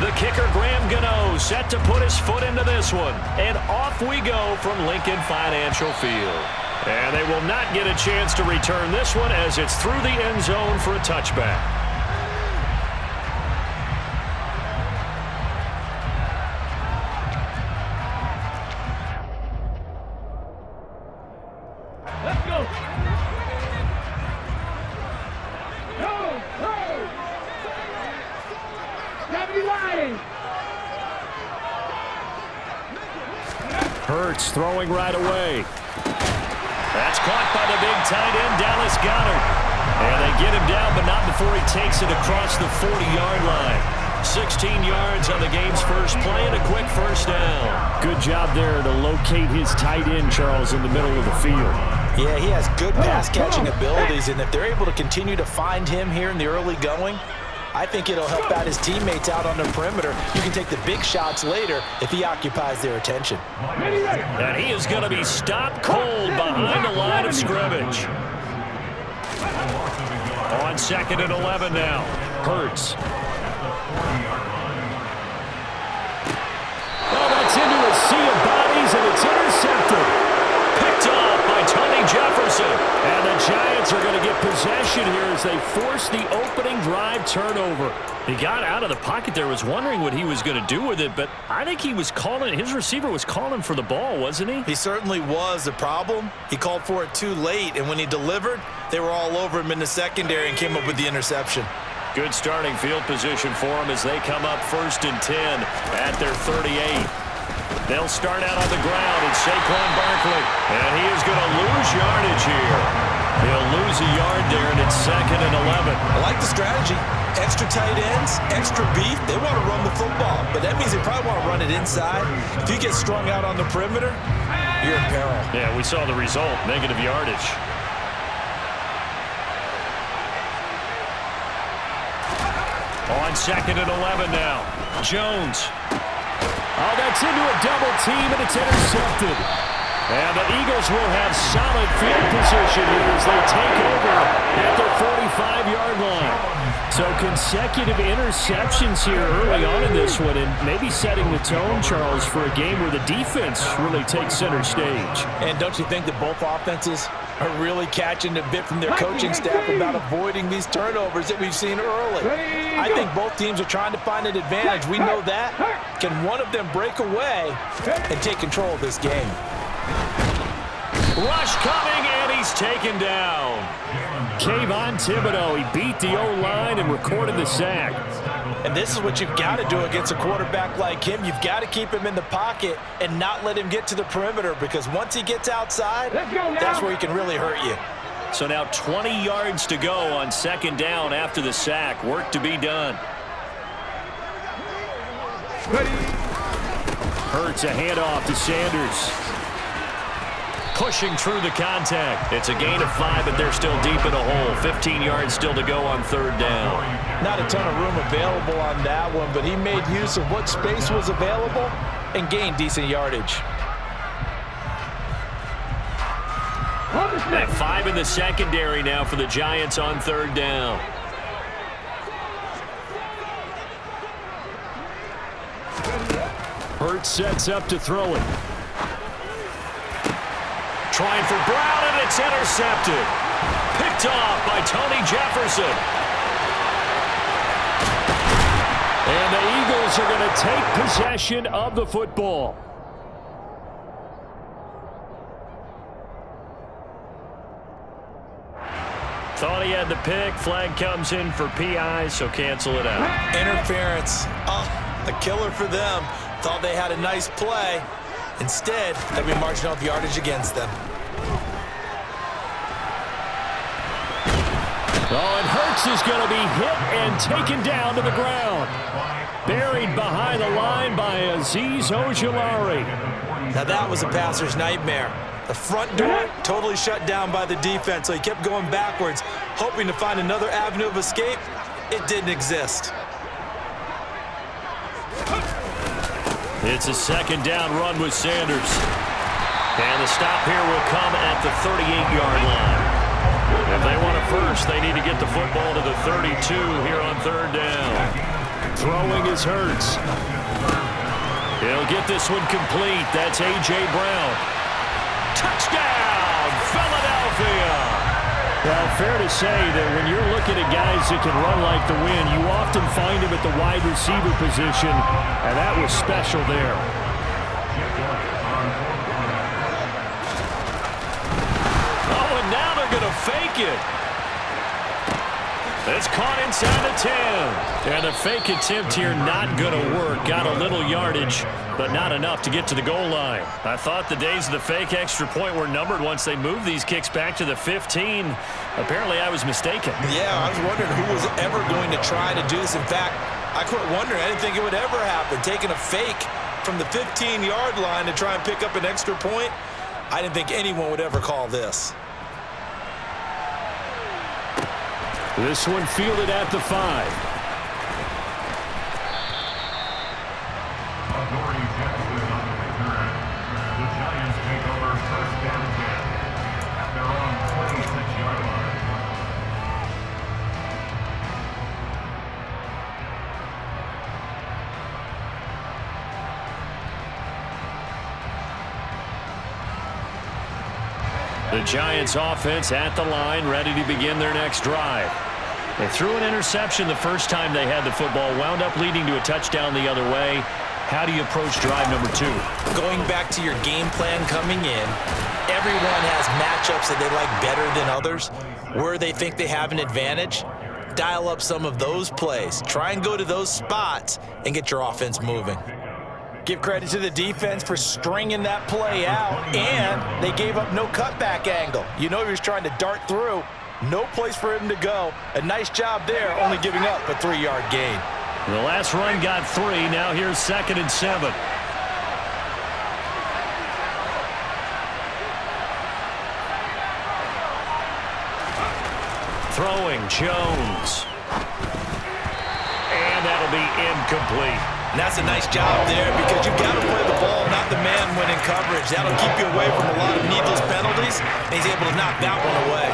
The kicker, Graham Gano, set to put his foot into this one. And off we go from Lincoln Financial Field. And they will not get a chance to return this one as it's through the end zone for a touchback. Let's go. Hurts throwing right away. That's caught by the big tight end, Dallas Goedert. And they get him down, but not before he takes it across the 40-yard line. 16 yards on the game's first play and a quick first down. Good job there to locate his tight end, Charles, in the middle of the field. Yeah, he has good pass-catching abilities, and if they're able to continue to find him here in the early going, I think it'll help out his teammates out on the perimeter. You can take the big shots later if he occupies their attention. And he is going to be stopped cold behind the line of scrimmage. On 2nd and 11 now. Hurts. Oh, that's into a sea of bodies, and it's intercepted. Picked off by Tony Jefferson. And the Giants are going to get possession here as they force the opening drive turnover. He got out of the pocket there, was wondering what he was going to do with it, but I think he was calling, his receiver was calling for the ball, wasn't he? He certainly was. The problem, he called for it too late, and when he delivered, they were all over him in the secondary and came up with the interception. Good starting field position for him as they come up 1st and 10 at their 38. They'll start out on the ground, and Saquon Barkley. And he is going to lose yardage here. He'll lose a yard there, and it's 2nd and 11. I like the strategy. Extra tight ends, extra beef. They want to run the football, but that means they probably want to run it inside. If you get strung out on the perimeter, you're in peril. Yeah, we saw the result, negative yardage. On 2nd and 11 now. Jones. Oh, that's into a double team, and it's intercepted. And the Eagles will have solid field position here as they take over at their 45-yard line. So consecutive interceptions here early on in this one, and maybe setting the tone, Charles, for a game where the defense really takes center stage. And don't you think that both offenses are really catching a bit from their coaching staff about avoiding these turnovers that we've seen early? I think both teams are trying to find an advantage. We know that. Can one of them break away and take control of this game? Rush coming, and he's taken down. Kayvon Thibodeau, he beat the O-line and recorded the sack. And this is what you've got to do against a quarterback like him. You've got to keep him in the pocket and not let him get to the perimeter, because once he gets outside, that's where he can really hurt you. So now 20 yards to go on 2nd down after the sack. Work to be done. Hurts a handoff to Sanders. Pushing through the contact. It's a gain of 5, but they're still deep in a hole. 15 yards still to go on 3rd down. Not a ton of room available on that one, but he made use of what space was available and gained decent yardage. And 5 in the secondary now for the Giants on 3rd down. Hurts sets up to throw it. Trying for Brown, and it's intercepted. Picked off by Tony Jefferson. And the Eagles are going to take possession of the football. Thought he had the pick. Flag comes in for PI, so cancel it out. Interference. Oh, a killer for them. Thought they had a nice play. Instead, they'll be marching off yardage against them. Oh, and Hurts is going to be hit and taken down to the ground. Buried behind the line by Azeez Ojulari. Now that was a passer's nightmare. The front door totally shut down by the defense, so he kept going backwards, hoping to find another avenue of escape. It didn't exist. It's a 2nd down run with Sanders. And the stop here will come at the 38-yard line. If they want a first, they need to get the football to the 32 here on 3rd down. Throwing is Hurts. He'll get this one complete. That's A.J. Brown. Touchdown, Philadelphia! Well, fair to say that when you're looking at guys that can run like the wind, you often find him at the wide receiver position, and that was special there. Oh, and now they're going to fake it. It's caught inside the 10. And the fake attempt here not going to work. Got a little yardage, but not enough to get to the goal line. I thought the days of the fake extra point were numbered once they moved these kicks back to the 15. Apparently, I was mistaken. Yeah, I was wondering who was ever going to try to do this. In fact, I quit wondering. I didn't think it would ever happen. Taking a fake from the 15-yard line to try and pick up an extra point, I didn't think anyone would ever call this. This one fielded at the 5. The Giants offense at the line, ready to begin their next drive. They threw an interception the first time they had the football, wound up leading to a touchdown the other way. How do you approach drive number 2? Going back to your game plan coming in, everyone has matchups that they like better than others. Where they think they have an advantage, dial up some of those plays. Try and go to those spots and get your offense moving. Give credit to the defense for stringing that play out, and they gave up no cutback angle. You know he was trying to dart through. No place for him to go. A nice job there, only giving up a 3-yard gain. The last run got 3. Now here's 2nd and 7. Throwing, Jones. And that'll be incomplete. And that's a nice job there because you've got to play the ball, not the man when in coverage. That'll keep you away from a lot of needless penalties, and he's able to knock that one away.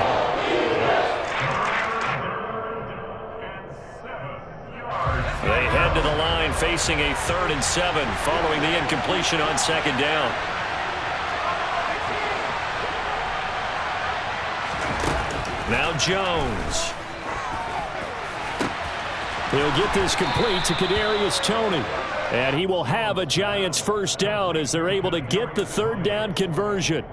They head to the line facing a 3rd and 7 following the incompletion on 2nd down. Now Jones. He'll get this complete to Kadarius Toney. And he will have a Giants first down as they're able to get the 3rd down conversion.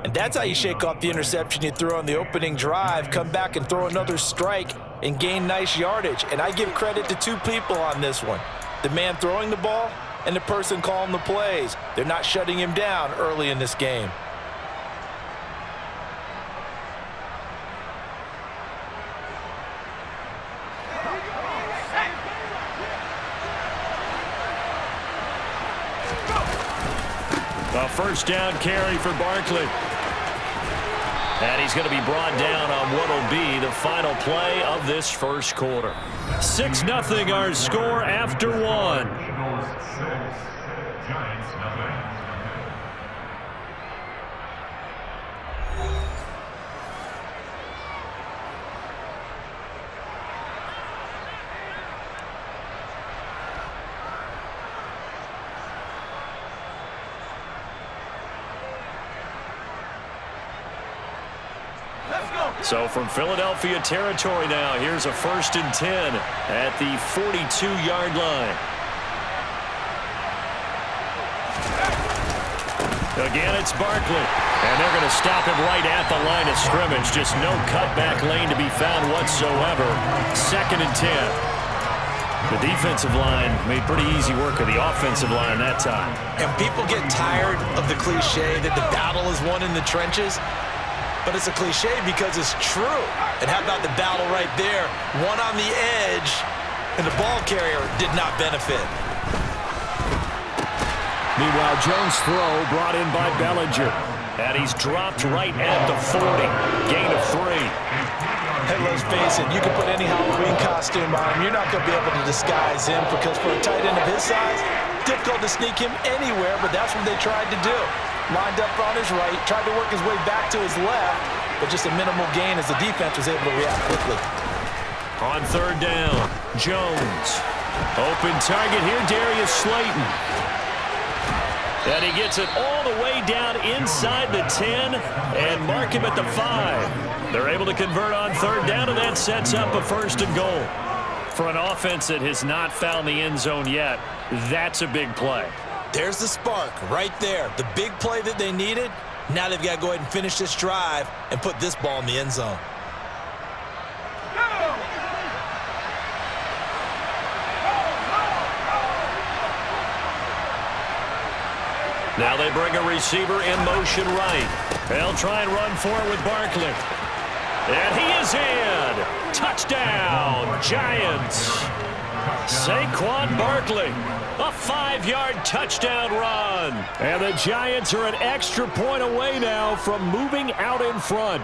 And that's how you shake off the interception you threw on the opening drive, come back and throw another strike and gain nice yardage. And I give credit to 2 people on this one. The man throwing the ball and the person calling the plays. They're not shutting him down early in this game. A first down carry for Barkley. And he's going to be brought down on what will be the final play of this first quarter. 6-0 our score after 1. So from Philadelphia territory now, here's a 1st and 10 at the 42-yard line. Again, it's Barkley. And they're going to stop him right at the line of scrimmage. Just no cutback lane to be found whatsoever. 2nd and 10. The defensive line made pretty easy work of the offensive line that time. And people get tired of the cliche that the battle is won in the trenches. But it's a cliche because it's true. And how about the battle right there? One on the edge, and the ball carrier did not benefit. Meanwhile, Jones' throw brought in by Bellinger. And he's dropped right at the 40. Gain of 3. Hey, let's face it, you can put any Halloween costume on him. You're not going to be able to disguise him because for a tight end of his size, difficult to sneak him anywhere, but that's what they tried to do. Lined up on his right, tried to work his way back to his left, but just a minimal gain as the defense was able to react quickly. On 3rd down, Jones. Open target here, Darius Slayton. And he gets it all the way down inside the 10 and mark him at the 5. They're able to convert on third down, and that sets up a 1st and goal. For an offense that has not found the end zone yet, that's a big play. There's the spark right there. The big play that they needed. Now they've got to go ahead and finish this drive and put this ball in the end zone. Now they bring a receiver in motion right. They'll try and run for it with Barkley. And he is in. Touchdown, Giants. Saquon Barkley, a 5-yard touchdown run. And the Giants are an extra point away now from moving out in front.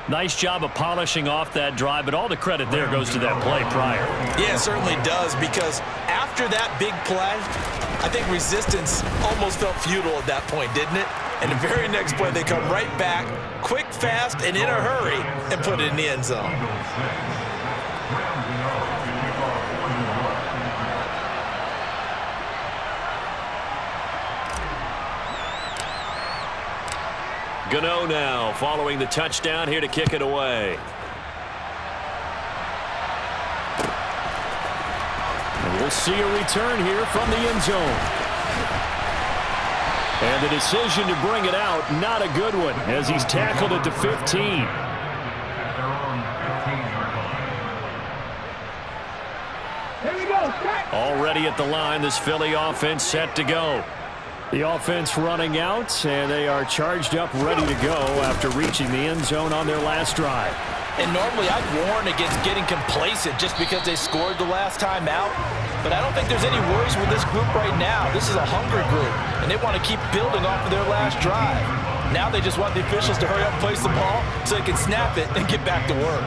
Nice job of polishing off that drive, but all the credit there goes to that play prior. Yeah, it certainly does, because after that big play, I think resistance almost felt futile at that point, didn't it? And the very next play, they come right back, quick, fast, and in a hurry, and put it in the end zone. Gano now following the touchdown here to kick it away. And we'll see a return here from the end zone. And the decision to bring it out, not a good one, as he's tackled at the 15. Already at the line, this Philly offense set to go. The offense running out, and they are charged up, ready to go after reaching the end zone on their last drive. And normally I'd warn against getting complacent just because they scored the last time out. But I don't think there's any worries with this group right now. This is a hungry group, and they want to keep building off of their last drive. Now they just want the officials to hurry up and place the ball so they can snap it and get back to work.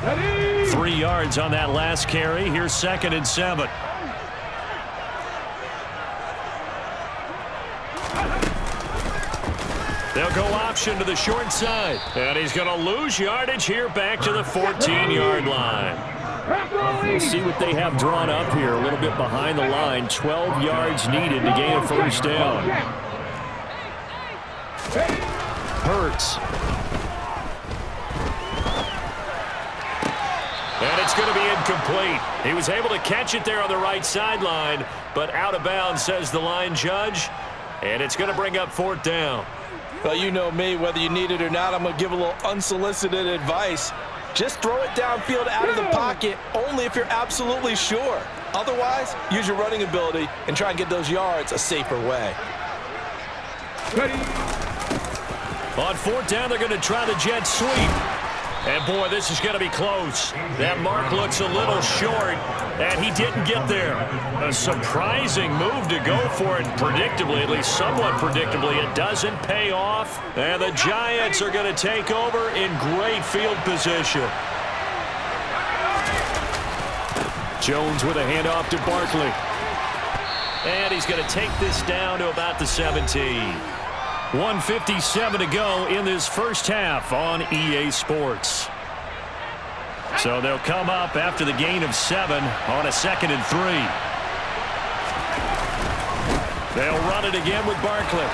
Ready? 3 yards on that last carry. Here's 2nd and 7. They'll go option to the short side. And he's going to lose yardage here back to the 14-yard line. We'll see what they have drawn up here. A little bit behind the line. 12 yards needed to gain a 1st down. Hurts. And it's going to be incomplete. He was able to catch it there on the right sideline, but out of bounds, says the line judge. And it's going to bring up 4th down. Well, you know me, whether you need it or not, I'm going to give a little unsolicited advice. Just throw it downfield out of the pocket only if you're absolutely sure. Otherwise, use your running ability and try and get those yards a safer way. Ready. On 4th down, they're going to try the jet sweep. And, boy, this is going to be close. That mark looks a little short, and he didn't get there. A surprising move to go for it predictably, at least somewhat predictably. It doesn't pay off, and the Giants are going to take over in great field position. Jones with a handoff to Barkley. And he's going to take this down to about the 17. 1:57 to go in this first half on EA Sports. So they'll come up after the gain of 7 on a 2nd and 3. They'll run it again with Barkley.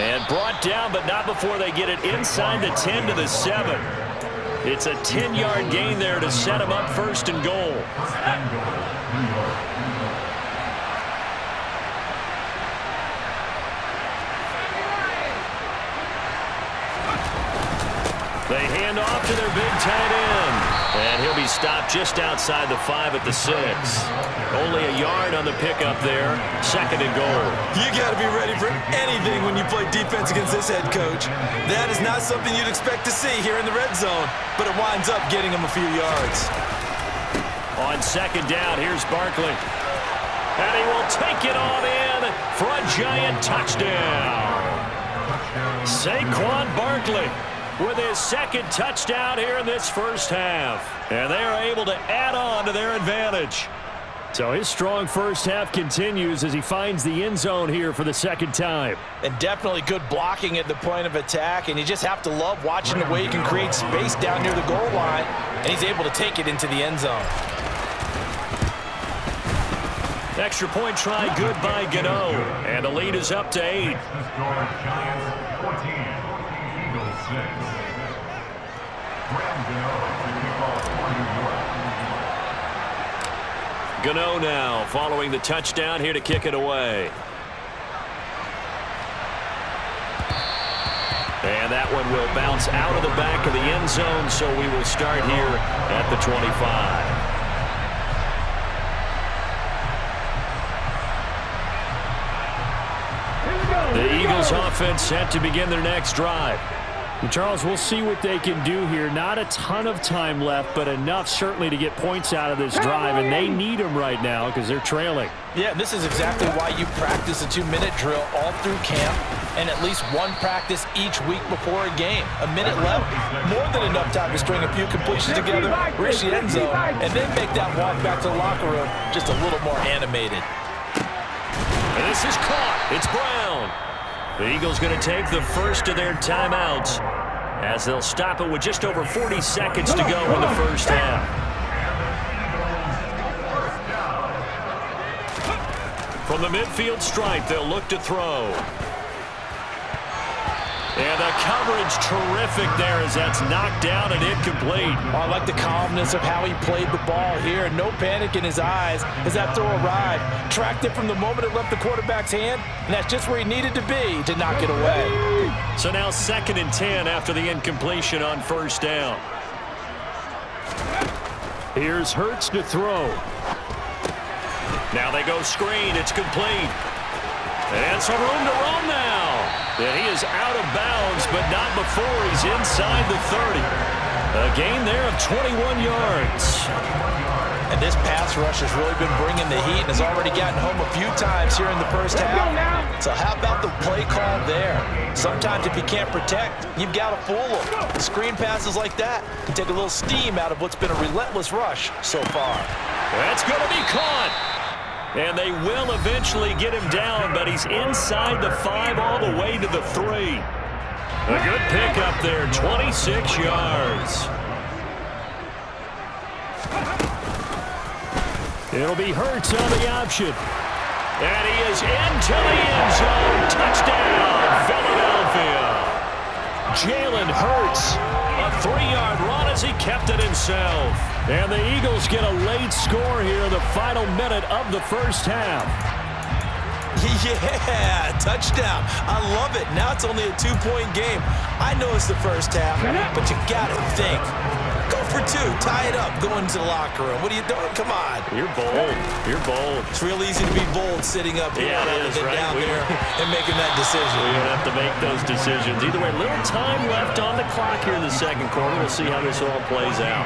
And brought down, but not before they get it inside the 10 to the 7. It's a 10-yard gain there to set them up 1st and goal. They hand off to their big tight end. And he'll be stopped just outside the 5 at the 6. Only a yard on the pickup there. 2nd and goal. You got to be ready for anything when you play defense against this head coach. That is not something you'd expect to see here in the red zone, but it winds up getting him a few yards. On 2nd down, here's Barkley. And he will take it on in for a Giant touchdown. Saquon Barkley with his 2nd touchdown here in this first half. And they are able to add on to their advantage. So his strong first half continues as he finds the end zone here for the second time. And definitely good blocking at the point of attack, and you just have to love watching the way he can create space down near the goal line, and he's able to take it into the end zone. Extra point try good by Gano, and the lead is up to 8. Giants 14, Eagles 6. Graham Gano to kick off for New York. Gano now following the touchdown here to kick it away. And that one will bounce out of the back of the end zone, so we will start here at the 25. The Eagles offense set to begin their next drive. And Charles, we'll see what they can do here. Not a ton of time left, but enough certainly to get points out of this drive, and they need them right now because they're trailing. Yeah, this is exactly why you practice a 2-minute drill all through camp and at least one practice each week before a game. A minute left, more than enough time to string a few completions together, reach the end zone, and then make that walk back to the locker room just a little more animated. And this is caught. It's Brown. The Eagles going to take the first of their timeouts as they'll stop it with just over 40 seconds to go in the first half. From the midfield stripe, they'll look to throw. And the coverage terrific there as that's knocked down and incomplete. Oh, I like the calmness of how he played the ball here. No panic in his eyes as that throw arrived. Tracked it from the moment it left the quarterback's hand, and that's just where he needed to be to knock it away. So now 2nd and 10 after the incompletion on first down. Here's Hurts to throw. Now they go screen. It's complete. And some room to run now. And he is out of bounds, but not before he's inside the 30. A gain there of 21 yards. And this pass rush has really been bringing the heat and has already gotten home a few times here in the first half. So how about the play call there? Sometimes if you can't protect, you've got to fool them. Screen passes like that can take a little steam out of what's been a relentless rush so far. That's going to be caught. And they will eventually get him down, but he's inside the 5 all the way to the 3. A good pickup there, 26 yards. It'll be Hurts on the option. And he is into the end zone. Touchdown, Philadelphia. Jalen Hurts, a 3-yard run as he kept it himself. And the Eagles get a late score here in the final minute of the first half. Yeah, touchdown. I love it. Now it's only a 2-point game. I know it's the first half, but you got to think. Go for 2, tie it up, go into the locker room. What are you doing? Come on. You're bold. You're bold. It's real easy to be bold sitting up here rather than down there and making that decision. We don't have to make those decisions. Either way, little time left on the clock here in the second quarter. We'll see how this all plays out.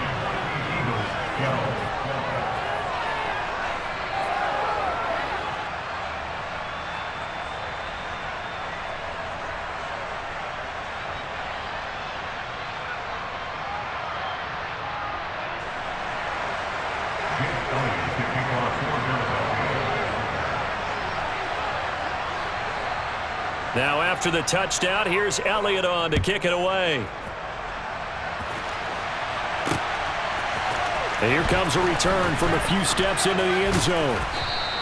Now after the touchdown, here's Elliott on to kick it away. And here comes a return from a few steps into the end zone.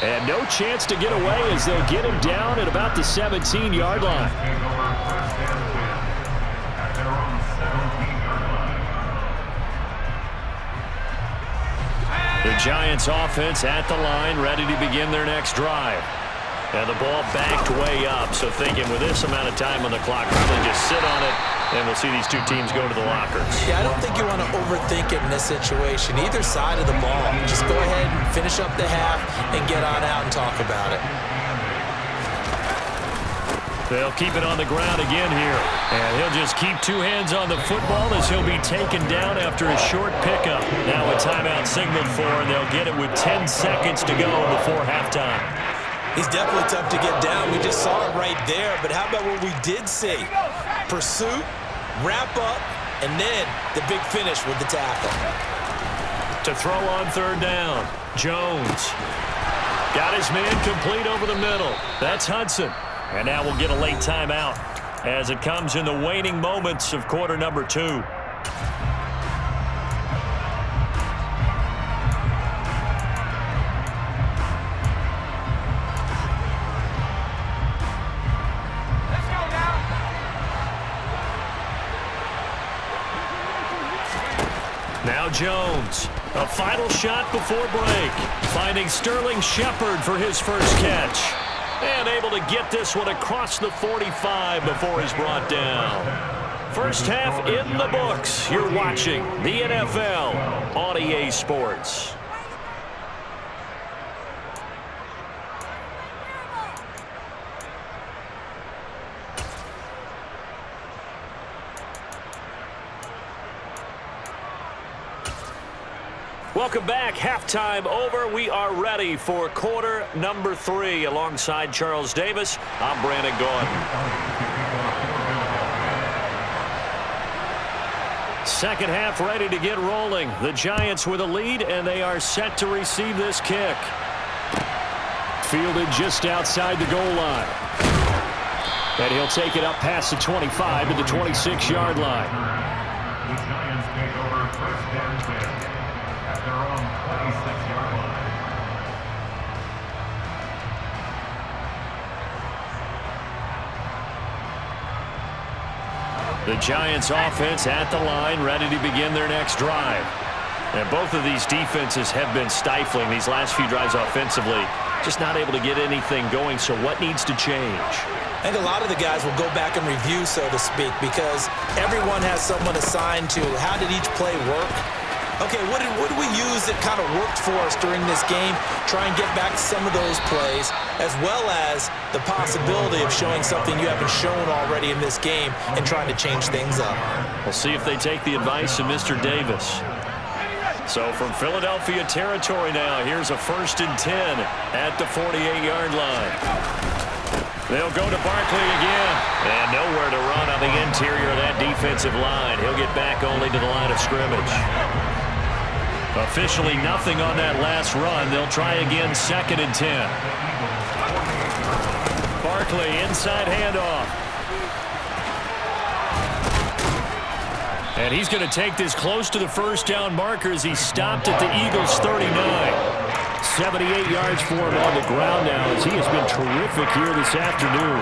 And no chance to get away as they'll get him down at about the 17-yard line. The Giants offense at the line, ready to begin their next drive. And the ball backed way up, so thinking with this amount of time on the clock, probably just sit on it, and we'll see these two teams go to the lockers. Yeah, I don't think you want to overthink it in this situation. Either side of the ball. Just go ahead and finish up the half and get on out and talk about it. They'll keep it on the ground again here. And he'll just keep 2 hands on the football as he'll be taken down after a short pickup. Now a timeout signaled for, and they'll get it with 10 seconds to go before halftime. He's definitely tough to get down. We just saw it right there. But how about what we did see? Pursuit, wrap up, and then the big finish with the tackle. to throw on third down. Jones. Got his man complete over the middle. That's Hudson. And now we'll get a late timeout as it comes in the waning moments of quarter number 2. Now Jones, a final shot before break, finding Sterling Shepard for his first catch. And able to get this one across the 45 before he's brought down. First half in the books. You're watching the NFL on EA Sports. Welcome back. Halftime over. We are ready for quarter number 3. Alongside Charles Davis, I'm Brandon Gordon. Second half ready to get rolling. The Giants with a lead, and they are set to receive this kick. Fielded just outside the goal line. And he'll take it up past the 25 to the 26-yard line. The Giants take over first and 10 at their own 26-yard line. The Giants offense at the line, ready to begin their next drive. And both of these defenses have been stifling these last few drives offensively. Just not able to get anything going, so what needs to change? I think a lot of the guys will go back and review, so to speak, because everyone has someone assigned to how did each play work. Okay, what did we use that kind of worked for us during this game? Try and get back to some of those plays, as well as the possibility of showing something you haven't shown already in this game and trying to change things up. We'll see if they take the advice of Mr. Davis. So from Philadelphia territory now, here's a 1st and 10 at the 48-yard line. They'll go to Barkley again. And nowhere to run on the interior of that defensive line. He'll get back only to the line of scrimmage. Officially nothing on that last run. They'll try again, 2nd and 10. Barkley, inside handoff. And he's going to take this close to the first down marker as he stopped at the Eagles' 39. 78 yards for him on the ground now as he has been terrific here this afternoon.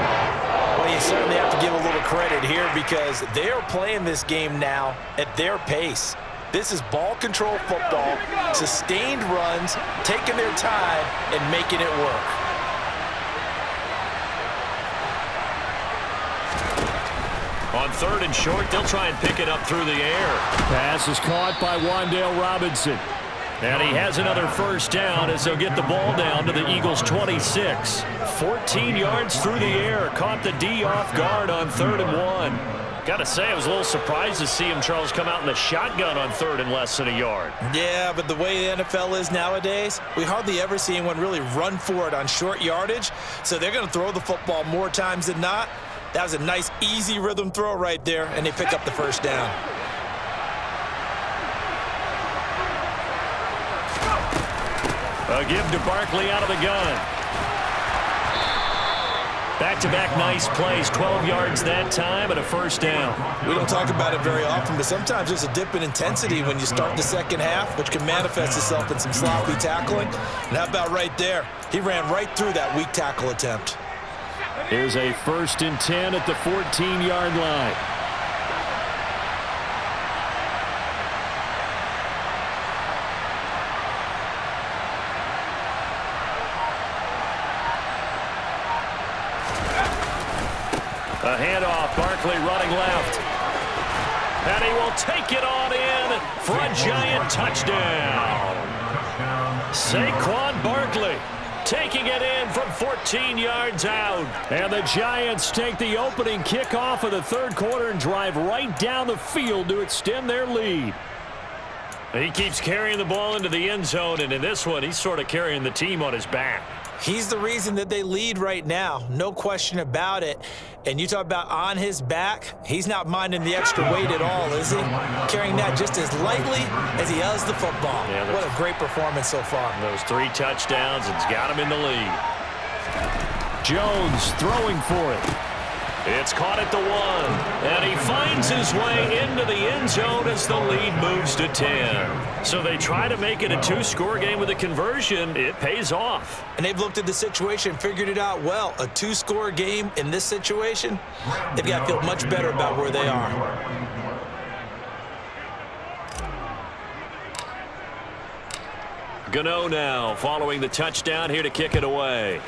Well, you certainly have to give a little credit here because they are playing this game now at their pace. This is ball control football, sustained runs, taking their time, and making it work. On 3rd and short, they'll try and pick it up through the air. Pass is caught by Wan'Dale Robinson. And he has another first down as they'll get the ball down to the Eagles' 26. 14 yards through the air. Caught the D off guard on 3rd and 1. Got to say, I was a little surprised to see him, Charles, come out in the shotgun on 3rd and less than a yard. Yeah, but the way the NFL is nowadays, we hardly ever see anyone really run for it on short yardage. So they're going to throw the football more times than not. That was a nice, easy rhythm throw right there, and they pick up the first down. A give to Barkley out of the gun. Back-to-back nice plays, 12 yards that time and a first down. We don't talk about it very often, but sometimes there's a dip in intensity when you start the second half, which can manifest itself in some sloppy tackling. And how about right there? He ran right through that weak tackle attempt. Here's a 1st and 10 at the 14-yard line. A handoff, Barkley running left. And he will take it on in for a Giant touchdown. Saquon Barkley taking it in from 14 yards out. And the Giants take the opening kickoff of the 3rd quarter and drive right down the field to extend their lead. He keeps carrying the ball into the end zone, and in this one, he's sort of carrying the team on his back. He's the reason that they lead right now, no question about it. And you talk about on his back, he's not minding the extra weight at all, is he? Carrying that just as lightly as he does the football. Yeah, what a great performance so far. Those 3 touchdowns, it's got him in the lead. Jones throwing for it. It's caught at the 1, and he finds his way into the end zone as the lead moves to 10. So they try to make it a 2-score game with a conversion. It pays off. And they've looked at the situation, figured it out well. A 2-score game in this situation, they've got to feel much better about where they are. Gano now following the touchdown here to kick it away.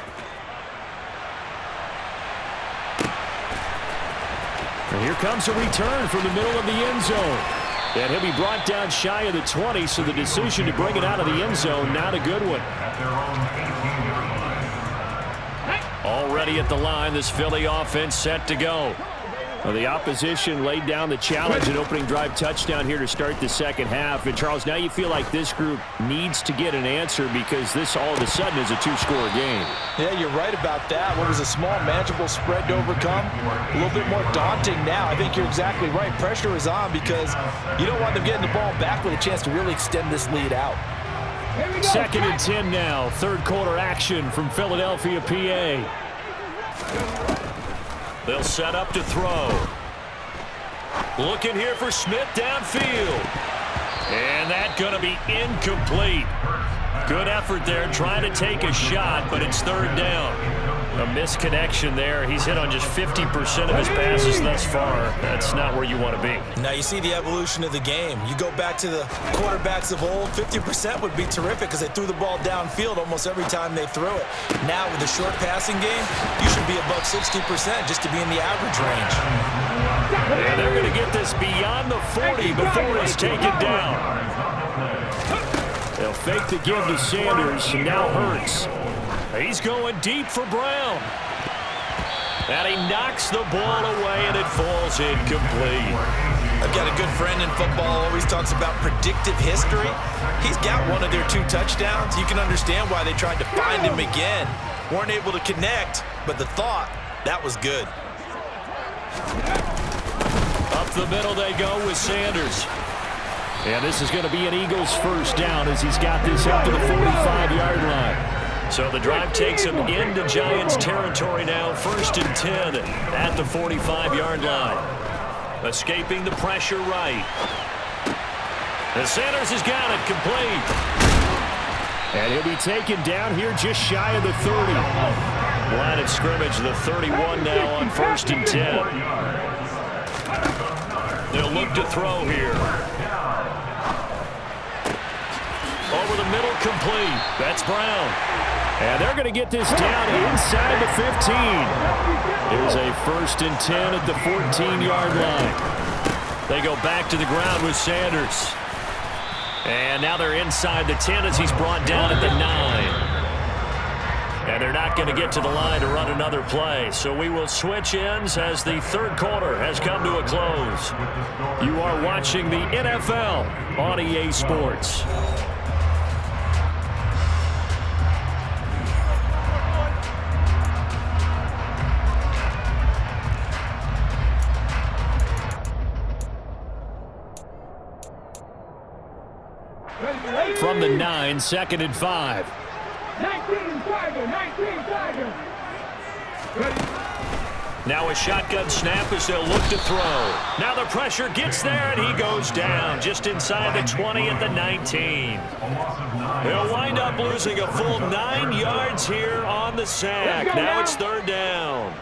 And here comes a return from the middle of the end zone. And he'll be brought down shy of the 20, so the decision to bring it out of the end zone, not a good one. Already at the line, this Philly offense set to go. Well, the opposition laid down the challenge, an opening drive touchdown here to start the second half. And, Charles, now you feel like this group needs to get an answer because this all of a sudden is a 2-score game. Yeah, you're right about that. What was a small, manageable spread to overcome, a little bit more daunting now. I think you're exactly right. Pressure is on because you don't want them getting the ball back with a chance to really extend this lead out. 2nd and 10 now. Third quarter action from Philadelphia, PA. They'll set up to throw. Looking here for Smith downfield. And that's going to be incomplete. Good effort there trying to take a shot, but it's 3rd down. A misconnection there. He's hit on just 50% of his passes thus far. That's not where you want to be. Now you see the evolution of the game. You go back to the quarterbacks of old, 50% would be terrific because they threw the ball downfield almost every time they threw it. Now with the short passing game, you should be above 60% just to be in the average range. And they're going to get this beyond the 40 before it's taken down. They'll fake the give to Sanders, and now Hurts. He's going deep for Brown. And he knocks the ball away, and it falls incomplete. I've got a good friend in football, always talks about predictive history. He's got one of their 2 touchdowns. You can understand why they tried to find him again. Weren't able to connect, but the thought, that was good. Up the middle they go with Sanders. And this is going to be an Eagles first down as he's got this up to the 45-yard line. So the drive takes him into Giants territory now. 1st and 10 at the 45-yard line. Escaping the pressure right. And Sanders has got it complete. And he'll be taken down here just shy of the 30. Line of scrimmage, the 31 now on 1st and 10. They'll look to throw here. Over the middle, complete. That's Brown. And they're going to get this down inside the 15. Here's a 1st and 10 at the 14-yard line. They go back to the ground with Sanders. And now they're inside the 10 as he's brought down at the 9. And they're not going to get to the line to run another play. So we will switch ends as the 3rd quarter has come to a close. You are watching the NFL on EA Sports. From the 9, 2nd and 5. 19 Tiger. Now a shotgun snap as they'll look to throw. Now the pressure gets there, and he goes down just inside the 20 at the 19. He'll wind up losing a full 9 yards here on the sack. Now it's 3rd down.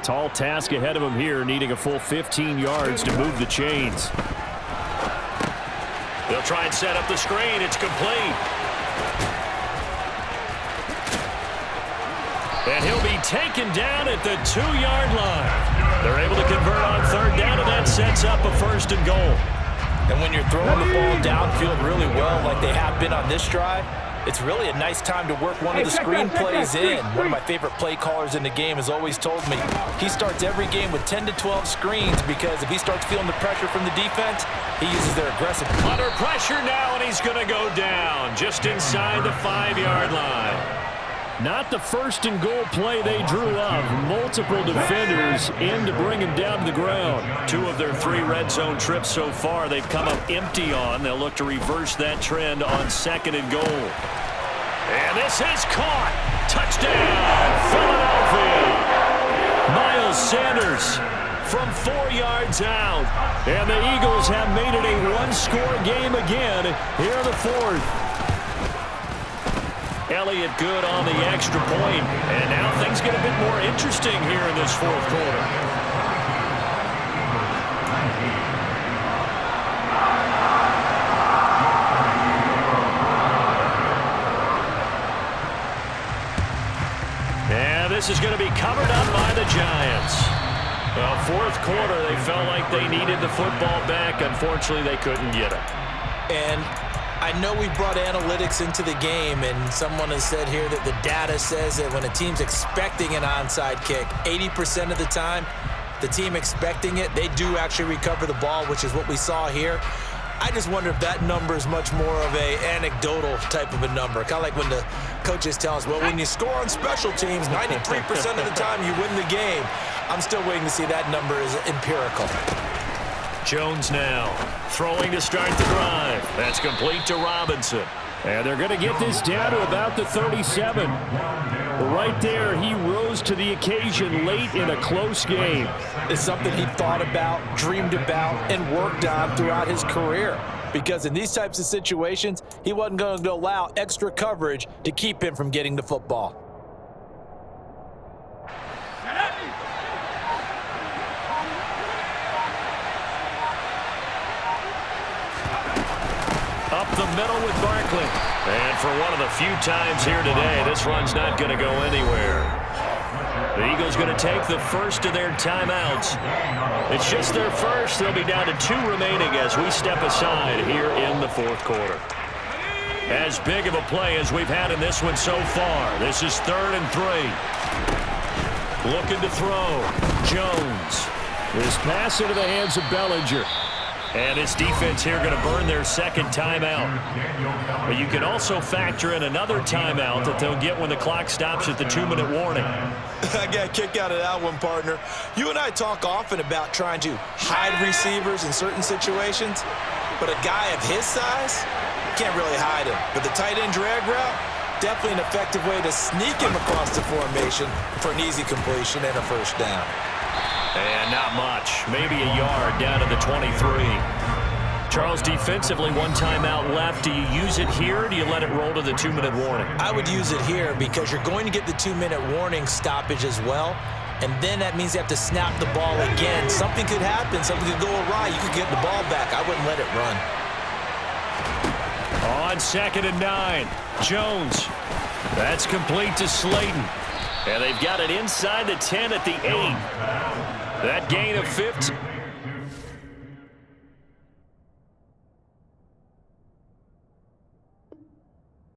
Tall task ahead of him here, needing a full 15 yards to move the chains. They'll try and set up the screen. It's complete. And he'll be taken down at the 2-yard line. They're able to convert on 3rd down, and that sets up a 1st and goal. And when you're throwing the ball downfield really well like they have been on this drive, it's really a nice time to work one of the screen plays in. One of my favorite play callers in the game has always told me he starts every game with 10 to 12 screens because if he starts feeling the pressure from the defense, he uses their aggressive. Under pressure now, and he's going to go down just inside the 5-yard line. Not the first and goal play they drew up. Multiple defenders in to bring him down to the ground. 2 of their 3 red zone trips so far they've come up empty on. They'll look to reverse that trend on 2nd and goal. And this is caught. Touchdown, Philadelphia. Miles Sanders from 4 yards out. And the Eagles have made it a 1-score game again here in the 4th. Elliott good on the extra point. And now things get a bit more interesting here in this 4th quarter. And this is going to be covered up by the Giants. Well, 4th quarter, they felt like they needed the football back. Unfortunately, they couldn't get it. And I know we brought analytics into the game, and someone has said here that the data says that when a team's expecting an onside kick, 80% of the time, the team expecting it, they do actually recover the ball, which is what we saw here. I just wonder if that number is much more of a anecdotal type of a number. Kind of like when the coaches tell us, well, when you score on special teams, 93% of the time you win the game. I'm still waiting to see that number is empirical. Jones now throwing to start the drive. That's complete to Robinson. And they're going to get this down to about the 37. Right there, he rose to the occasion late in a close game. It's something he thought about, dreamed about, and worked on throughout his career. Because in these types of situations, he wasn't going to allow extra coverage to keep him from getting the football. Up the middle with Barkley. And for one of the few times here today, this run's not going to go anywhere. The Eagles going to take the first of their timeouts. It's just their first. They'll be down to 2 remaining as we step aside here in the 4th quarter. As big of a play as we've had in this one so far. This is 3rd and 3. Looking to throw. Jones. This pass into the hands of Bellinger. And this defense here going to burn their 2nd timeout. But you can also factor in another timeout that they'll get when the clock stops at the 2-minute warning. I got a kick out of that one, partner. You and I talk often about trying to hide receivers in certain situations, but a guy of his size can't really hide him. But the tight end drag route, definitely an effective way to sneak him across the formation for an easy completion and a 1st down. And not much. Maybe a yard down to the 23. Charles, defensively, 1 timeout left. Do you use it here, or do you let it roll to the 2-minute warning? I would use it here because you're going to get the 2-minute warning stoppage as well. And then that means you have to snap the ball again. Something could happen. Something could go awry. You could get the ball back. I wouldn't let it run. On 2nd and 9. Jones. That's complete to Slayton. And they've got it inside the 10 at the 8. That gain of 15.